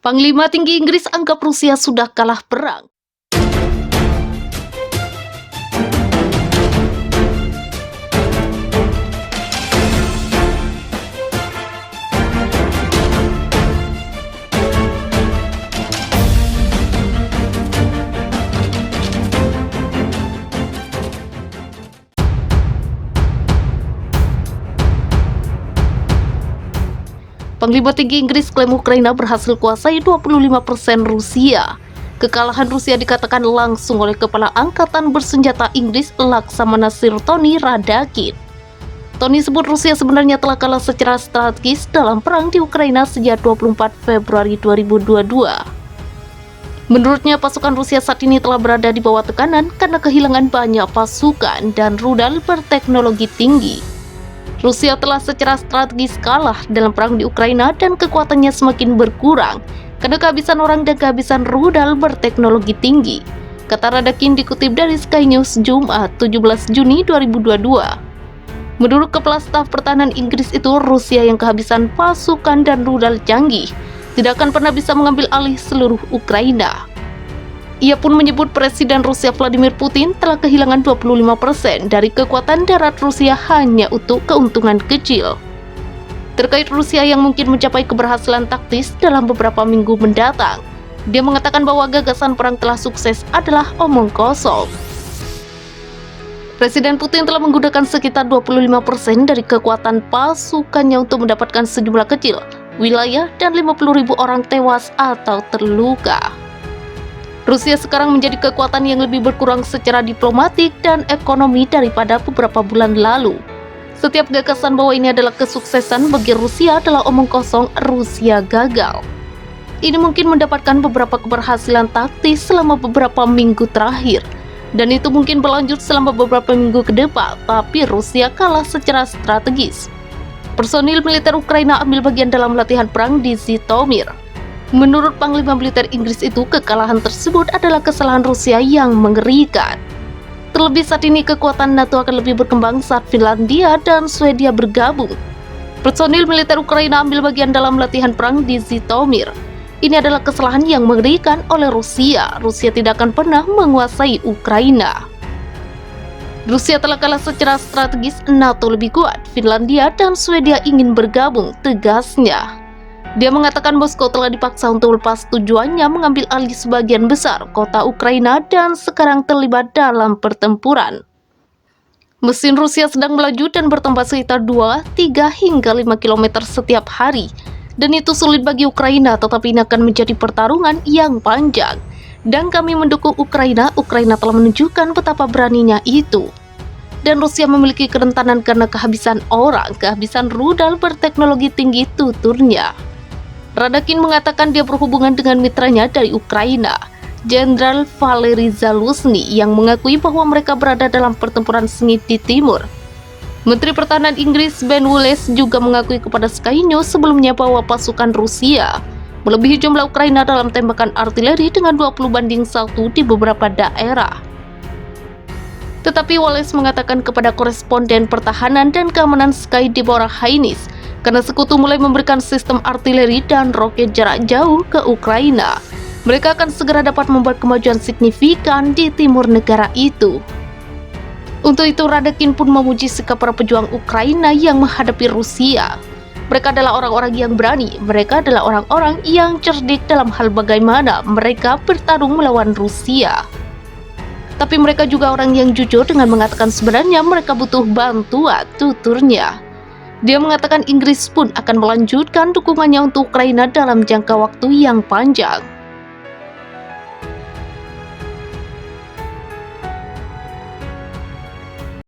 Panglima Tinggi Inggris anggap Rusia sudah kalah perang. Panglima Tinggi Inggris klaim Ukraina berhasil kuasai 25% Rusia. Kekalahan Rusia dikatakan langsung oleh Kepala Angkatan Bersenjata Inggris Laksamana Sir Tony Radakin. Tony sebut Rusia sebenarnya telah kalah secara strategis dalam perang di Ukraina sejak 24 Februari 2022. Menurutnya, pasukan Rusia saat ini telah berada di bawah tekanan karena kehilangan banyak pasukan dan rudal berteknologi tinggi. Rusia telah secara strategis kalah dalam perang di Ukraina dan kekuatannya semakin berkurang karena kehabisan orang dan kehabisan rudal berteknologi tinggi, kata Radakin dikutip dari Sky News Jumat 17 Juni 2022. Menurut Kepala Staf Pertahanan Inggris itu, Rusia yang kehabisan pasukan dan rudal canggih tidak akan pernah bisa mengambil alih seluruh Ukraina. Ia pun menyebut Presiden Rusia Vladimir Putin telah kehilangan 25% dari kekuatan darat Rusia hanya untuk keuntungan kecil. Terkait Rusia yang mungkin mencapai keberhasilan taktis dalam beberapa minggu mendatang, dia mengatakan bahwa gagasan perang telah sukses adalah omong kosong. Presiden Putin telah menggunakan sekitar 25% dari kekuatan pasukannya untuk mendapatkan sejumlah kecil wilayah dan 50.000 orang tewas atau terluka. Rusia sekarang menjadi kekuatan yang lebih berkurang secara diplomatik dan ekonomi daripada beberapa bulan lalu. Setiap gagasan bahwa ini adalah kesuksesan bagi Rusia adalah omong kosong. Rusia gagal. Ini mungkin mendapatkan beberapa keberhasilan taktis selama beberapa minggu terakhir, dan itu mungkin berlanjut selama beberapa minggu ke depan, tapi Rusia kalah secara strategis. Personil militer Ukraina ambil bagian dalam latihan perang di Zhytomyr. Menurut Panglima Militer Inggris itu, kekalahan tersebut adalah kesalahan Rusia yang mengerikan. Terlebih saat ini kekuatan NATO akan lebih berkembang saat Finlandia dan Swedia bergabung. Personil militer Ukraina ambil bagian dalam latihan perang di Zhytomyr. Ini adalah kesalahan yang mengerikan oleh Rusia. Rusia tidak akan pernah menguasai Ukraina. Rusia telah kalah secara strategis, NATO lebih kuat, Finlandia dan Swedia ingin bergabung, tegasnya. Dia mengatakan Moskow telah dipaksa untuk lepas tujuannya mengambil alih sebagian besar kota Ukraina dan sekarang terlibat dalam pertempuran. Mesin Rusia sedang melaju dan bertambah sekitar 2, 3 hingga 5 km setiap hari. Dan itu sulit bagi Ukraina, tetapi ini akan menjadi pertarungan yang panjang. Dan kami mendukung Ukraina. Ukraina telah menunjukkan betapa beraninya itu. Dan Rusia memiliki kerentanan karena kehabisan orang, kehabisan rudal berteknologi tinggi, tuturnya. Radakin mengatakan dia berhubungan dengan mitranya dari Ukraina, Jenderal Valery Zaluzny, yang mengakui bahwa mereka berada dalam pertempuran sengit di timur. Menteri Pertahanan Inggris Ben Wallace juga mengakui kepada Sky News sebelumnya bahwa pasukan Rusia melebihi jumlah Ukraina dalam tembakan artileri dengan 20:1 di beberapa daerah. Tetapi Wallace mengatakan kepada koresponden pertahanan dan keamanan Sky Deborah Haynes, karena sekutu mulai memberikan sistem artileri dan roket jarak jauh ke Ukraina, mereka akan segera dapat membuat kemajuan signifikan di timur negara itu. Untuk itu, Radakin pun memuji sikap para pejuang Ukraina yang menghadapi Rusia. Mereka adalah orang-orang yang berani, mereka adalah orang-orang yang cerdik dalam hal bagaimana mereka bertarung melawan Rusia. Tapi mereka juga orang yang jujur dengan mengatakan sebenarnya mereka butuh bantuan, tuturnya. Dia mengatakan Inggris pun akan melanjutkan dukungannya untuk Ukraina dalam jangka waktu yang panjang.